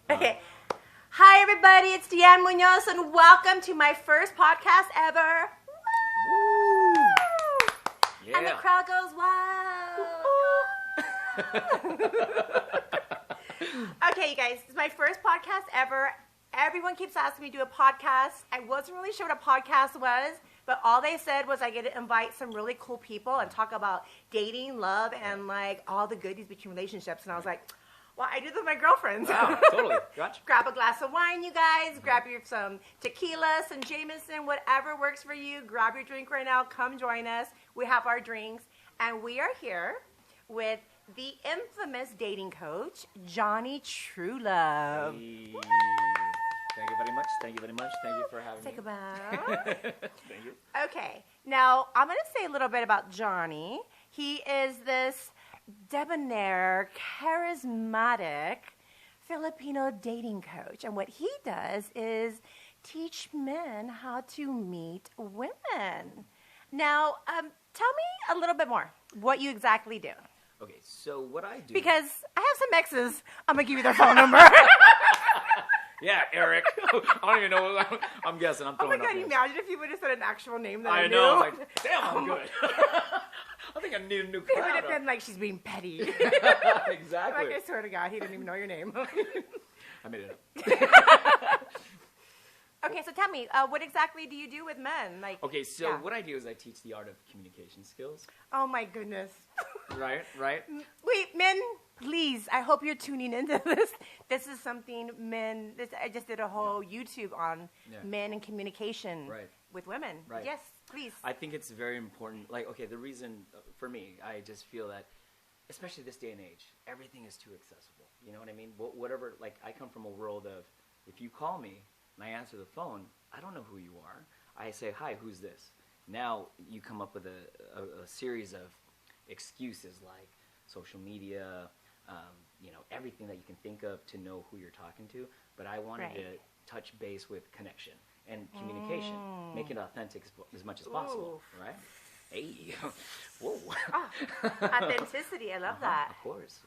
Okay. Hi, everybody. It's Diane Munoz, and welcome to my first podcast ever. Woo! Yeah. And the crowd goes, wow. Okay, you guys, it's my first podcast ever. Everyone keeps asking me to do a podcast. I wasn't really sure what a podcast was, but all they said was I get to invite some really cool people and talk about dating, love, and like all the goodies between relationships. And I was like, well, I do this with my girlfriends. Wow, totally. Gotcha. Grab a glass of wine, you guys. Grab some tequila, some Jameson, whatever works for you. Grab your drink right now. Come join us. We have our drinks. And we are here with the infamous dating coach, Jonny TrueLove. Hey. Thank you very much. Thank you very much. Thank you for having me. Take a bow. Thank you. Okay. Now, I'm going to say a little bit about Jonny. He is this debonair, charismatic Filipino dating coach. And what he does is teach men how to meet women. Now, tell me a little bit more what you exactly do. Okay, so what I do... Because I have some exes. I'm going to give you their phone number. Yeah, Eric. I don't even know. I'm guessing. I'm throwing Oh my God, up imagine if you would have said an actual name that I knew. know. Like, damn, I'm good. I think I need a new It crowd. would have been like she's being petty. Exactly. Like, I swear to God, he didn't even know your name. I made it up. Okay, so tell me, what exactly do you do with men? Like, Okay, so yeah. what I do is I teach the art of communication skills. Oh my goodness. Right? Wait, men, please, I hope you're tuning into this. This is something I just did a whole YouTube on men and communication with women. Right. Yes, please. I think it's very important. Like, okay, the reason for me, I just feel that, especially this day and age, everything is too accessible. You know what I mean? Whatever, like, I come from a world of, if you call me and I answer the phone, I don't know who you are. I say, hi, who's this? Now you come up with a series of excuses like social media, everything that you can think of to know who you're talking to. But I wanted to touch base with connection and communication, make it authentic as much as possible, right? Hey, whoa. Oh, authenticity, I love that. Of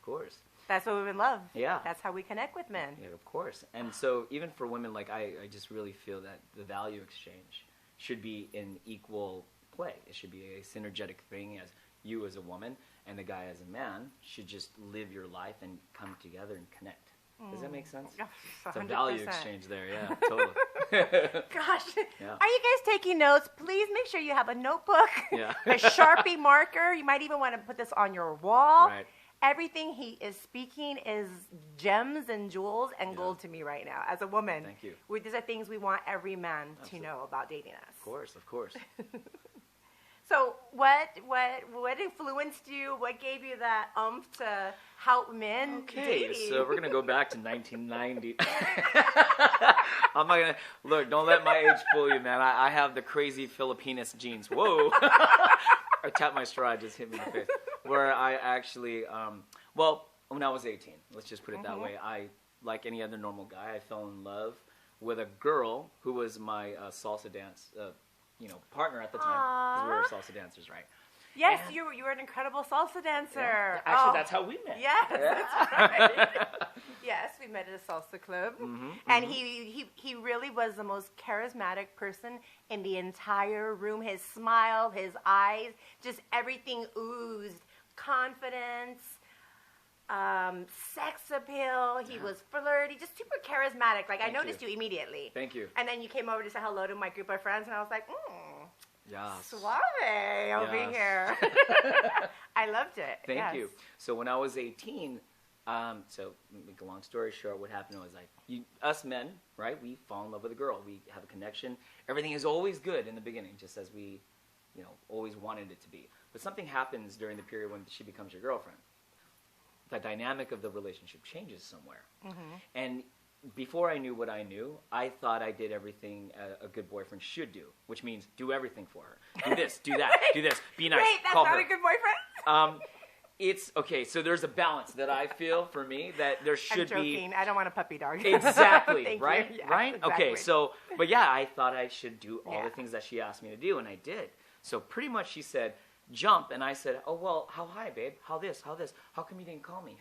course. That's what women love. Yeah. That's how we connect with men. Yeah, of course. And so even for women, like I just really feel that the value exchange should be in equal play. It should be a synergetic thing as you as a woman and the guy as a man should just live your life and come together and connect. Does that make sense? 100%. It's a value exchange there, yeah, totally. Gosh, Yeah. Are you guys taking notes? Please make sure you have a notebook, Yeah. a Sharpie marker. You might even want to put this on your wall. Right. Everything he is speaking is gems and jewels and gold to me right now. As a woman, Thank you. These are things we want every man Absolutely. to know about dating us. Of course. So what influenced you? What gave you that umph to help men Okay, dating? so we're going to go back to 1990. I'm not going to... Look, don't let my age fool you, man. I have the crazy Filipinist genes. Whoa. I tapped my straw, it just hit me in the face. Where I actually... when I was 18, let's just put it that way, I, like any other normal guy, I fell in love with a girl who was my salsa dance partner at the time. Because we were salsa dancers, right? Yes, you were an incredible salsa dancer. Yeah. Actually, that's how we met. Yes, Yeah. that's right. Yes, we met at a salsa club. And he really was the most charismatic person in the entire room. His smile, his eyes, just everything oozed confidence, sex appeal. He was flirty, just super charismatic. Like, I noticed you immediately. Thank you. And then you came over to say hello to my group of friends, and I was like, Yes. suave over here. I loved it. Thank you. So when I was 18, so make a long story short, what happened was us men, right? We fall in love with a girl. We have a connection. Everything is always good in the beginning, just as we, always wanted it to be. But something happens during the period when she becomes your girlfriend. The dynamic of the relationship changes somewhere. And before I knew what I knew, I thought I did everything a good boyfriend should do, which means do everything for her. Do this, do that, do this, be nice, Wait, that's call not her. a good boyfriend? It's, okay, so there's a balance that I feel, for me, that there should I'm joking. be... I don't want a puppy dog. Exactly, Thank right? you. Yeah, right? exactly. Okay, so, but yeah, I thought I should do all Yeah. the things that she asked me to do, and I did. So pretty much she said, jump, and I said, oh, well, how high, babe? How this? How come you didn't call me?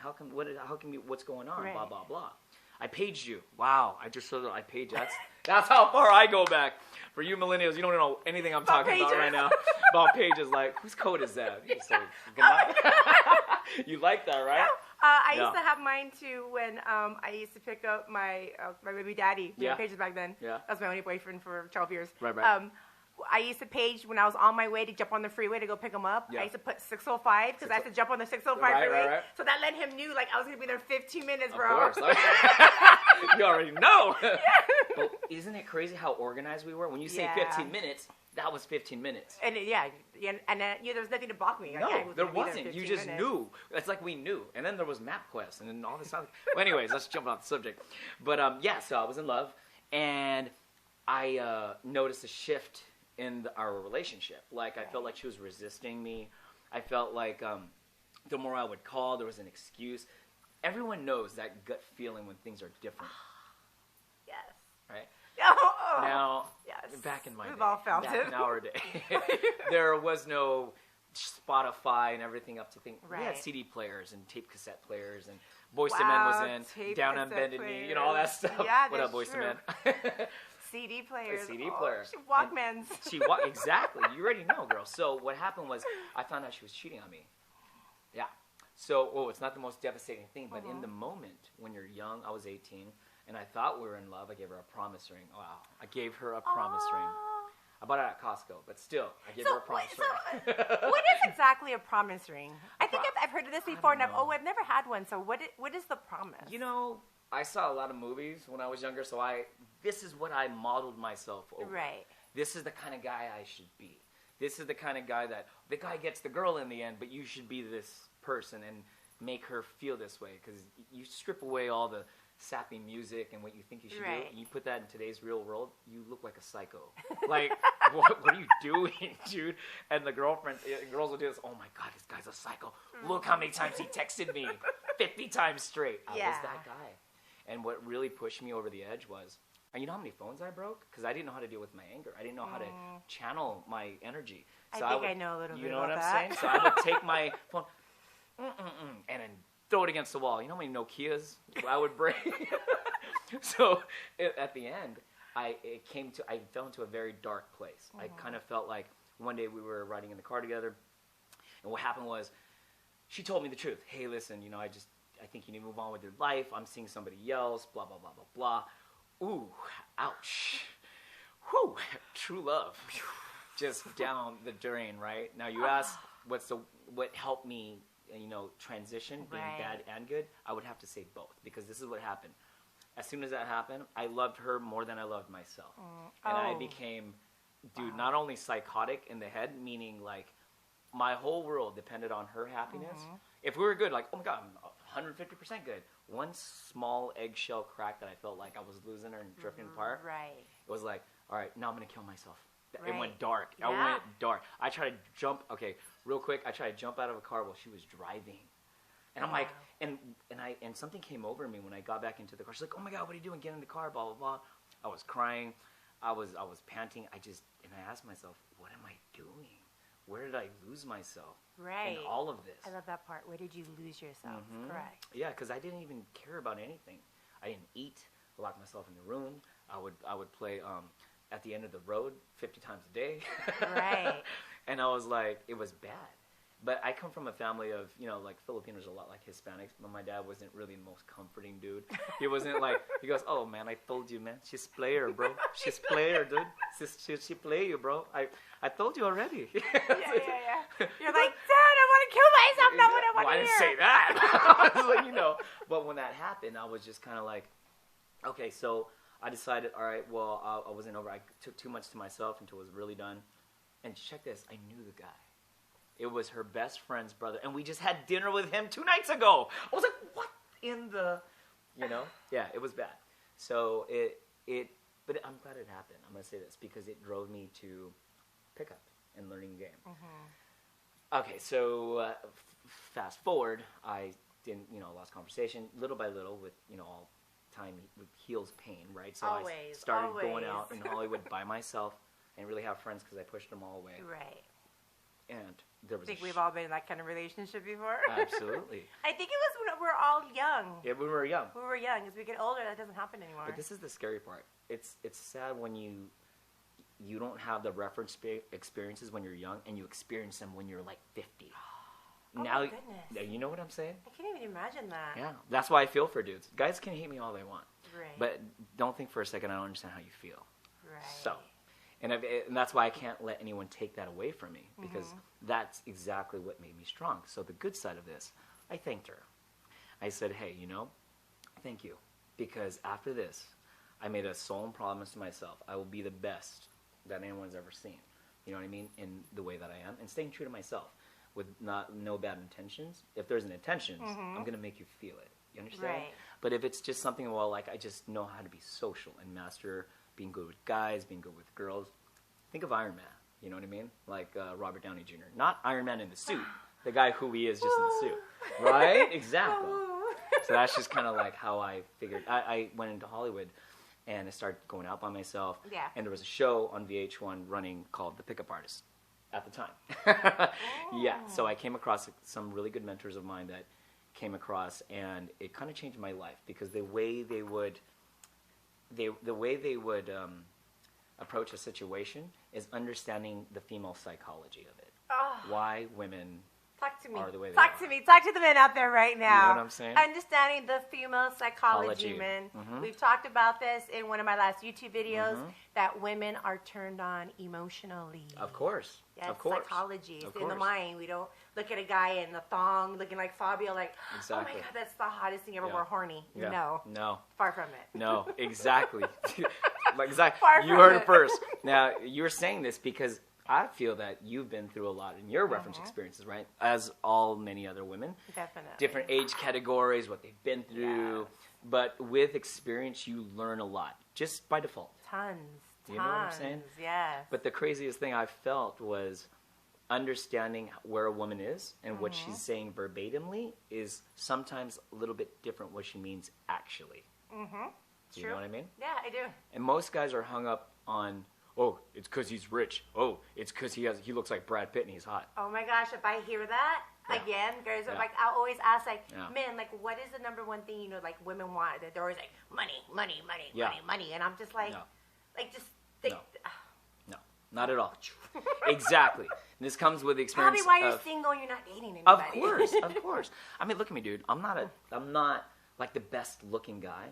What's going on? Right. Blah, blah, blah. I paged you. Wow, I just saw that I paged you. That's how far I go back. For you millennials, you don't know anything I'm talking about right now. About pages, like, whose code is that? You say, good night. You like that, right? I used to have mine too when I used to pick up my baby daddy. We had pages back then. Yeah. That was my only boyfriend for 12 years. Right. I used to page when I was on my way to jump on the freeway to go pick him up. I used to put 605 because I had to jump on the 605 freeway. Right. So that let him knew like I was going to be there 15 minutes, bro. Of course. You already know. But isn't it crazy how organized we were? When you say 15 minutes, that was 15 minutes. And there's nothing to block me. No, there wasn't. You just knew. It's like we knew. And then there was MapQuest and then all this stuff. Well, anyways, let's jump off the subject. But so I was in love, and I noticed a shift in our relationship. Like, I felt like she was resisting me. I felt like the more I would call, there was an excuse. Everyone knows that gut feeling when things are different. Yes. Right? Oh, now, yes. Back in my We've day, all felt back in our day, there was no Spotify and everything up to things. Right. We had CD players and tape cassette players, and Boyz II Men was in, Down on Bended Knee, all that stuff. Yeah, what up, Boyz II Men? CD players. CD player. Walkmans. Exactly. You already know, girl. So what happened was I found out she was cheating on me. Yeah. So, it's not the most devastating thing, but in the moment when you're young, I was 18, and I thought we were in love. I gave her a promise ring. Wow. I gave her a promise ring. I bought it at Costco, but still, I gave her a promise ring. What is exactly a promise ring? I think I've heard of this before, and I've never had one. So what is the promise? You know, I saw a lot of movies when I was younger, so this is what I modeled myself over. Right. This is the kind of guy I should be. This is the kind of guy that the guy gets the girl in the end, but you should be this person and make her feel this way, because you strip away all the sappy music and what you think you should do, and you put that in today's real world, you look like a psycho. Like, what are you doing, dude? And the girls will do this, oh my God, this guy's a psycho. Look how many times he texted me, 50 times straight. I was that guy. And what really pushed me over the edge was, and you know how many phones I broke? Because I didn't know how to deal with my anger. I didn't know how to channel my energy. So I know a little bit about that. You know what I'm saying? So I would take my phone, and then throw it against the wall. You know how many Nokias I would break? So at the end, I fell into a very dark place. I kind of felt like one day we were riding in the car together, and what happened was she told me the truth. Hey, listen, I think you need to move on with your life. I'm seeing somebody else, blah, blah, blah, blah, blah. Ooh, ouch. Whew, true love. Just down the drain, right? Now you ask what helped me, transition, being bad and good. I would have to say both, because this is what happened. As soon as that happened, I loved her more than I loved myself. And I became, not only psychotic in the head, meaning like my whole world depended on her happiness. If we were good, like, oh my God, I'm 150% good. One small eggshell crack that I felt like I was losing her and drifting apart. Right. It was like, all right, now I'm going to kill myself. Right. It went dark. Yeah. I went dark. I tried to jump. Okay, real quick. I tried to jump out of a car while she was driving, and I'm like, and something came over me when I got back into the car. She's like, "Oh my God, what are you doing? Get in the car." Blah blah blah. I was crying. I was panting. And I asked myself, what am I doing? Where did I lose myself? Right. In all of this. I love that part. Where did you lose yourself? Correct. Yeah, because I didn't even care about anything. I didn't eat. I locked myself in the room. I would play at the end of the road 50 times a day. Right. And I was like, it was bad. But I come from a family of, like Filipinos are a lot like Hispanics, but my dad wasn't really the most comforting dude. He wasn't like, he goes, oh man, I told you, man. She's player, bro. She's player, dude. She play you, bro. I told you already. Yeah. You're like, Dad, I want to kill myself. Not what I want to hear. I didn't say that. I was like, But when that happened, I was just kind of like, okay, so I decided, all right, well, I wasn't over. I took too much to myself until it was really done. And check this. I knew the guy. It was her best friend's brother. And we just had dinner with him 2 nights ago. I was like, what in the, Yeah, it was bad. So but I'm glad it happened. I'm going to say this because it drove me to pick up and learning the game. Okay, so fast forward. I didn't, lost conversation little by little with, all time heals pain, right? So I started going out in Hollywood by myself and really have friends because I pushed them all away. Right. And there was I think we've all been in that kind of relationship before. Absolutely. I think it was when we were all young. Yeah, when we were young. When we were young. As we get older, that doesn't happen anymore. But this is the scary part. It's sad when you don't have the reference experiences when you're young, and you experience them when you're like 50. Oh now, my goodness. You know what I'm saying? I can't even imagine that. Yeah, that's why I feel for dudes. Guys can hate me all they want, Right. but don't think for a second I don't understand how you feel. Right. So, and that's why I can't let anyone take that away from me, because that's exactly what made me strong. So the good side of this, I thanked her. I said, hey, thank you, because after this, I made a solemn promise to myself. I will be the best that anyone's ever seen. You know what I mean? In the way that I am, and staying true to myself with no bad intentions. If there's an intentions, I'm gonna make you feel it. You understand? Right. But if it's just something, well, like I just know how to be social and master being good with guys, being good with girls. Think of Iron Man. You know what I mean? Like Robert Downey Jr. Not Iron Man in the suit. The guy who he is just in the suit. Right? Exactly. So that's just kind of like how I figured. I went into Hollywood and I started going out by myself. Yeah. And there was a show on VH1 running called The Pickup Artist at the time. Yeah. So I came across some really good mentors of mine that came across, and it kind of changed my life, because the way they would approach a situation is understanding the female psychology of it. Oh. Why women Talk to me. are the way they Talk are. to me. Talk to the men out there right now. You know what I'm saying? Understanding the female psychology, Psychology. men. Mhm. We've talked about this in one of my last YouTube videos, that women are turned on emotionally. Of course. Yes, Of course. psychology. Of It's in the course. mind. We don't look at a guy in the thong looking like Fabio, like, oh Exactly. my God, that's the hottest thing ever. Yeah. We're horny. Yeah. No. No. Far from it. No, exactly. Like, exactly. Far You from heard it. it first. Now, you're saying this because I feel that you've been through a lot in your reference experiences, right? As all many other women. Definitely. Different age categories, what they've been through. Yes. But with experience, you learn a lot, just by default. Tons. You know what I'm saying? Yes. But the craziest thing I felt was understanding where a woman is and what she's saying verbatimly is sometimes a little bit different what she means actually. Mm-hmm. Do you know what I mean? Yeah, I do. And most guys are hung up on, oh, it's because he's rich. Oh, it's because he looks like Brad Pitt and he's hot. Oh my gosh, if I hear that Yeah. again, guys, Yeah. like I always ask, like, Yeah. men, like, what is the number one thing like women want? They're always like, money, money, money, Yeah. money, money, and I'm just like, No. like just they, No. No, not at all. Exactly. And this comes with the experience probably why you're of, single and you're not dating of anybody. course, of course. I mean, look at me, dude. I'm not like the best looking guy.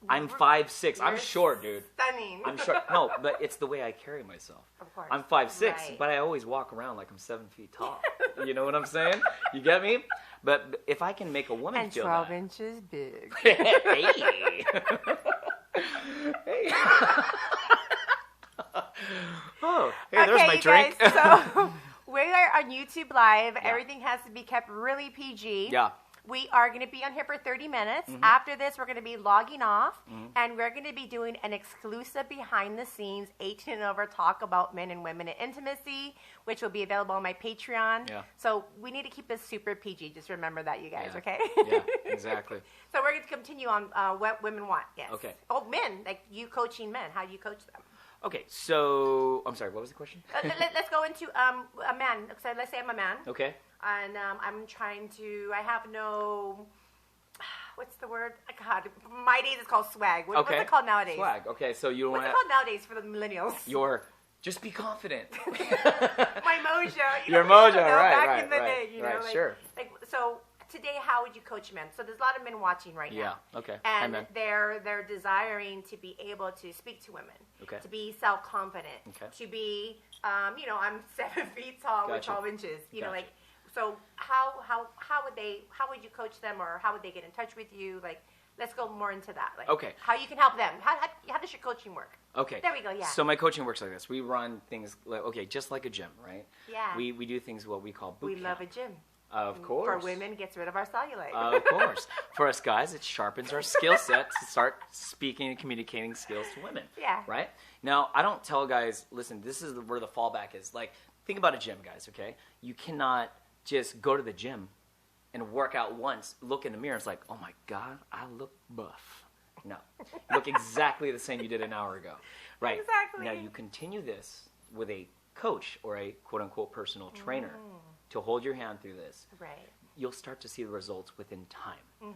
I'm 5'6". I'm You're short, dude. Stunning. I'm short. No, but it's the way I carry myself. Of course. I'm 5'6", Right. but I always walk around like I'm 7 feet tall. You know what I'm saying? You get me? But if I can make a woman And feel 12 that. inches big. Hey. Hey. Oh, hey, there's my you drink. Guys, so we are on YouTube Live. Yeah. Everything has to be kept really PG. Yeah. We are going to be on here for 30 minutes. After this, we're going to be logging off, and we're going to be doing an exclusive behind-the-scenes 18 and over talk about men and women and intimacy, which will be available on my Patreon. Yeah. So we need to keep this super PG. Just remember that, you guys, Yeah. okay? Yeah, exactly. So we're going to continue on what women want, yes. Okay. Oh, men, like you coaching men. How do you coach them? Okay, so I'm sorry. What was the question? Let's go into a man. So let's say I'm a man. Okay. And I'm trying to, I have no, what's the word? God, my days is called swag. What's it called nowadays? Swag. Okay, so you don't What's want it called nowadays for the millennials? just be confident. My mojo. Your know, mojo, back in the right, day, right, like, sure. Like, so today, how would you coach men? So there's a lot of men watching right Yeah, now. okay. And Amen. they're desiring to be able to speak to women. Okay. To be self-confident. Okay. To be, I'm 7 feet tall with Gotcha. 12 inches. You know, Gotcha. like, so how would you coach them, or how would they get in touch with you? Like, let's go more into that. Like, Okay. How you can help them. How does your coaching work? Okay. There we go, yeah. So my coaching works like this. We run things, just like a gym, right? Yeah. We do things what we call boot We camp. love a gym. Of course. For women, gets rid of our cellulite. Of course. For us guys, it sharpens our skill set to start speaking and communicating skills to women. Yeah. Right? Now, I don't tell guys, listen, this is where the fallback is. Like, think about a gym, guys, okay? You cannot just go to the gym and work out once, look in the mirror, and it's like, oh my God, I look buff. No. You look exactly the same you did an hour ago. Right. Exactly. Now, you continue this with a coach or a quote-unquote personal trainer to hold your hand through this, Right. you'll start to see the results within time.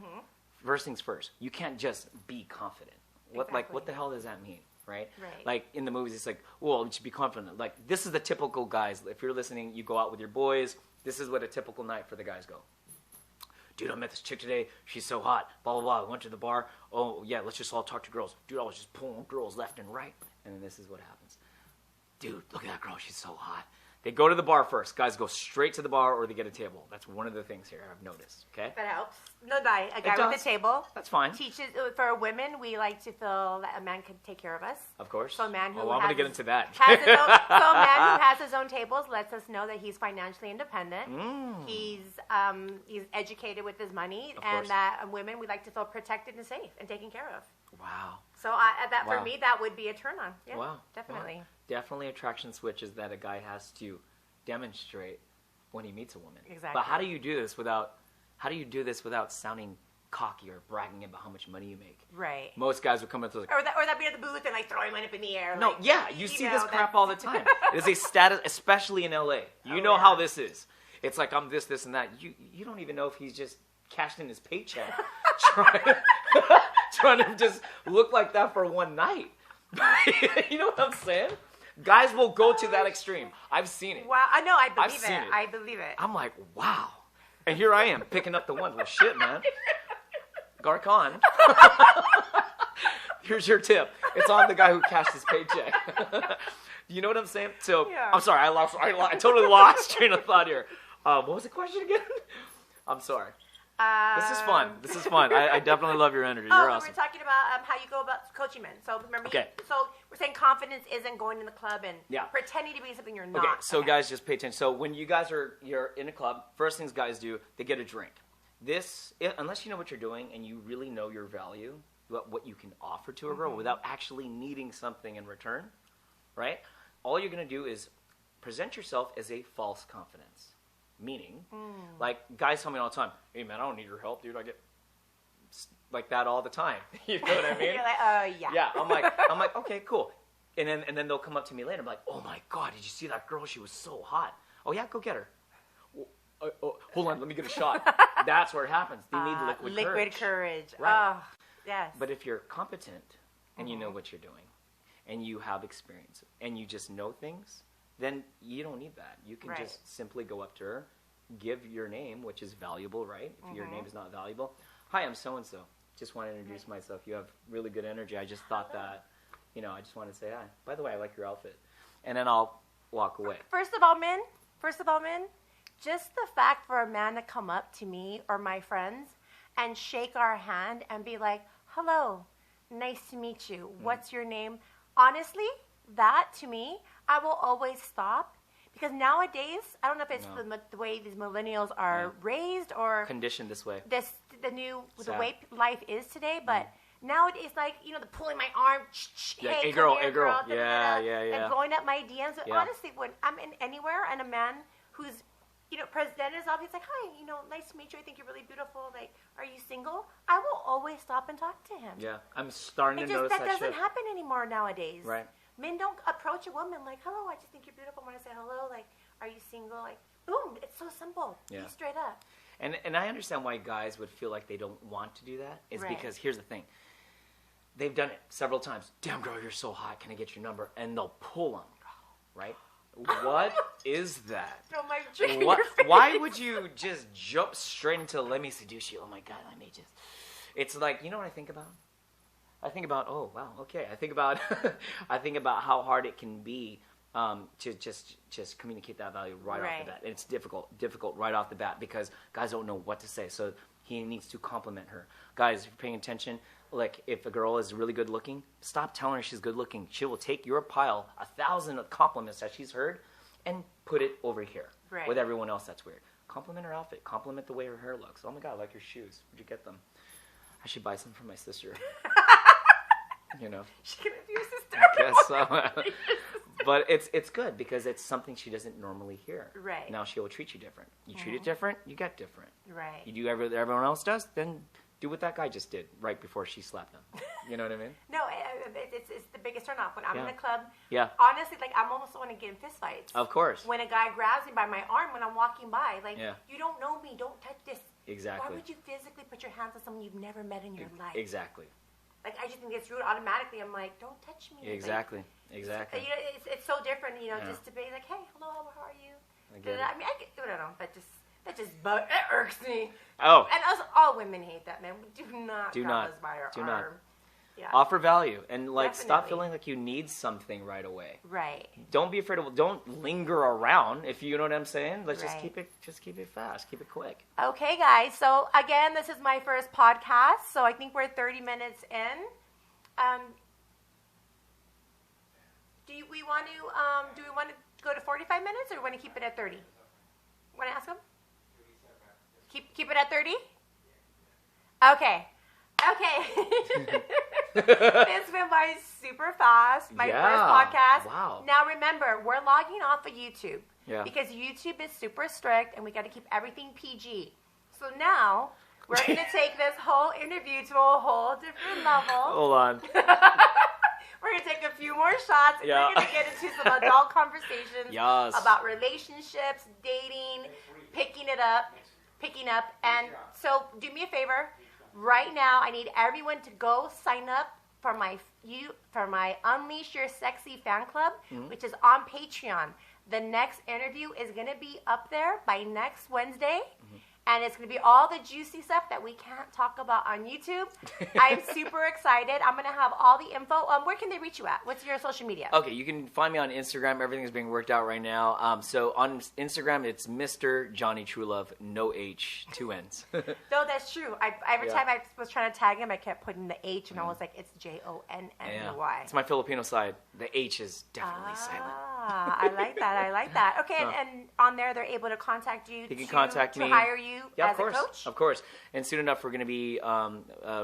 First things first, you can't just be confident. What the hell does that mean, right? Like in the movies, it's like, well, you should be confident. Like this is the typical guys. If you're listening, you go out with your boys. This is what a typical night for the guys go. Dude, I met this chick today. She's so hot. Blah, blah, blah. I went to the bar. Oh, yeah, let's just all talk to girls. Dude, I was just pulling girls left and right. And then this is what happens. Dude, look at that girl. She's so hot. They go to the bar first. Guys go straight to the bar or they get a table. That's one of the things here I've noticed, okay? That helps. No, guy with a table. That's fine. Teaches, for women, we like to feel that a man can take care of us. Of course. So a man who I'm going to get into that. So a man who has his own tables lets us know that he's financially independent. He's educated with his money. And that women, we like to feel protected and safe and taken care of. Wow. So for me, that would be a turn on. Yeah, wow. Definitely. Wow. Definitely attraction switches that a guy has to demonstrate when he meets a woman. Exactly. But how do you do this without sounding cocky or bragging about how much money you make? Right. Most guys would come up to or that be at the booth and like throwing money up in the air. No, like, yeah, you see this crap all the time. It is a status, especially in LA. You know how this is. It's like I'm this, and that. You don't even know if he's just cashed in his paycheck, trying to just look like that for one night. You know what I'm saying? Guys will go to that extreme. I've seen it. Wow, I know. I believe I've seen it. I believe it. I'm like, wow. And here I am picking up the ones. Well, shit, man. Garcon. Here's your tip. It's on the guy who cashed his paycheck. You know what I'm saying? So, yeah. I'm sorry. I totally lost train of thought here. What was the question again? I'm sorry. This is fun. I definitely love your energy. You're awesome. We were talking about how you go about coaching men. So remember, so we're saying confidence isn't going in the club and pretending to be something you're not. Okay, so guys, just pay attention. So when you're in a club, first things guys do, they get a drink. Unless you know what you're doing and you really know your value, what you can offer to a girl without actually needing something in return, right? All you're going to do is present yourself as a false confidence. Meaning, like guys tell me all the time, hey man, I don't need your help, dude. I get like that all the time. You know what I mean? You're like, yeah. Yeah, I'm like, okay, cool. And then they'll come up to me later. I'm like, oh my god, did you see that girl? She was so hot. Oh yeah, go get her. Hold on, let me get a shot. That's where it happens. They need liquid courage. Right. Oh, yes. But if you're competent and you know what you're doing, and you have experience, and you just know things, then you don't need that. You can just simply go up to her, give your name, which is valuable, right? If your name is not valuable, hi, I'm so-and-so. Just want to introduce myself. You have really good energy. I just thought that, I just wanted to say hi. By the way, I like your outfit. And then I'll walk away. First of all, men, just the fact for a man to come up to me or my friends and shake our hand and be like, hello, nice to meet you. What's your name? Honestly, that to me, I will always stop because nowadays, I don't know if it's the way these millennials are raised or conditioned this way. The way life is today, but nowadays, like the pulling my arm, hey girl, yeah, and going up my DMs. But honestly, when I'm in anywhere and a man who's presented himself, he's like, hi, nice to meet you. I think you're really beautiful. Like, are you single? I will always stop and talk to him. Yeah, I'm starting to notice that doesn't happen anymore nowadays. Right. Men don't approach a woman like, hello, I just think you're beautiful. When I say hello, like, are you single? Like, boom, it's so simple. Yeah. Be straight up. And I understand why guys would feel like they don't want to do that. Is because here's the thing. They've done it several times. Damn, girl, you're so hot. Can I get your number? And they'll pull them, right? What is that? Why would you just jump straight into let me seduce you? Oh, my God, let me just... It's like, you know what I think about? I think about, oh, wow, okay. I think about how hard it can be to just communicate that value right off the bat. And it's difficult right off the bat because guys don't know what to say. So he needs to compliment her. Guys, if you're paying attention, like if a girl is really good looking, stop telling her she's good looking. She will take your pile, 1,000 of compliments that she's heard, and put it over here with everyone else that's weird. Compliment her outfit. Compliment the way her hair looks. Oh my God, I like your shoes. Where'd you get them? I should buy some for my sister. She can be your sister. I guess so. But it's good because it's something she doesn't normally hear. Right. Now she will treat you different. You treat it different, you get different. Right. You do everything everyone else does, then do what that guy just did right before she slapped him. You know what I mean? No, it's the biggest turn off when I'm in a club. Yeah. Honestly, like I'm almost want to get in fist fights. Of course. When a guy grabs me by my arm when I'm walking by, like Yeah. you don't know me, don't touch this. Exactly. Why would you physically put your hands on someone you've never met in your life? Exactly. Like I just think it's rude automatically. I'm like, don't touch me. Exactly. Like, Exactly. You know, it's so different. You know, Yeah. just to be like, hey, hello, how are you? I get it. I mean, I don't know. That just it irks me. Oh. And us, all women hate that, man. We do not Do grab not. us by our Do arm. not. Yeah. Offer value and like stop Definitely. feeling like you need something right away. Right. Don't be afraid of. Don't linger around. If you know what I'm saying, let's Right. just keep it fast, keep it quick. Okay, guys. So again, this is my first podcast. So I think we're 30 minutes in. Do we want to go to 45 minutes, or want to keep it at 30? Want to ask them? Keep it at 30. Okay. This went by super fast. My Yeah. first podcast. Wow. Now remember, we're logging off of YouTube. Yeah. Because YouTube is super strict and we got to keep everything PG. So now we're going to take this whole interview to a whole different level. Hold on. We're going to take a few more shots and Yeah. we're going to get into some adult conversations Yes. about relationships, dating, picking up. And so do me a favor. Right now, I need everyone to go sign up for my Unleash Your Sexy fan club, which is on Patreon. The next interview is going to be up there by next Wednesday. And it's going to be all the juicy stuff that we can't talk about on YouTube. I'm super excited. I'm going to have all the info. Where can they reach you at? What's your social media? Okay, you can find me on Instagram. Everything is being worked out right now. So on Instagram, it's Mr. Jonny TrueLove, no H, 2 N's. No, that's true. Every time I was trying to tag him, I kept putting the H, and I was like, it's JONNY. It's my Filipino side. The H is definitely silent. I like that. Okay, and on there, they're able to contact you. They can contact me to hire you Yeah, as of course, a coach. of course. And soon enough, we're going to be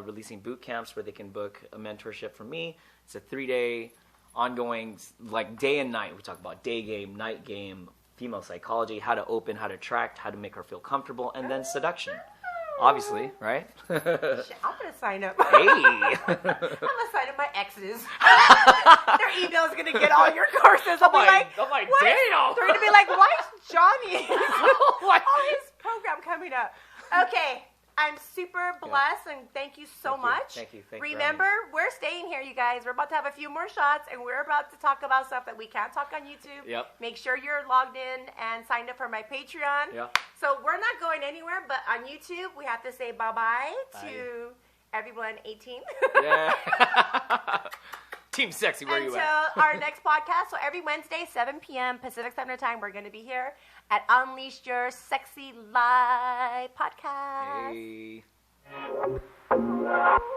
releasing boot camps where they can book a mentorship from me. It's a 3-day ongoing, like day and night. We talk about day game, night game, female psychology, how to open, how to attract, how to make her feel comfortable, and then seduction. Obviously, right? Shit, I'm gonna sign up. Hey. I'm gonna sign up my exes. Their email's gonna get all your courses. I'll be like, what? damn. They're gonna be like, why is Johnny all his program coming up? Okay, I'm super blessed and thank you so much. Thank you. Remember, we're staying here, you guys. We're about to have a few more shots and we're about to talk about stuff that we can't talk on YouTube. Yep. Make sure you're logged in and signed up for my Patreon. Yeah. So we're not going anywhere, but on YouTube, we have to say bye-bye to everyone 18. Yeah. Team Sexy, where you at? Until our next podcast. So every Wednesday, 7 p.m. Pacific Standard Time, we're going to be here at Unleash Your Sexy Live podcast. Hey.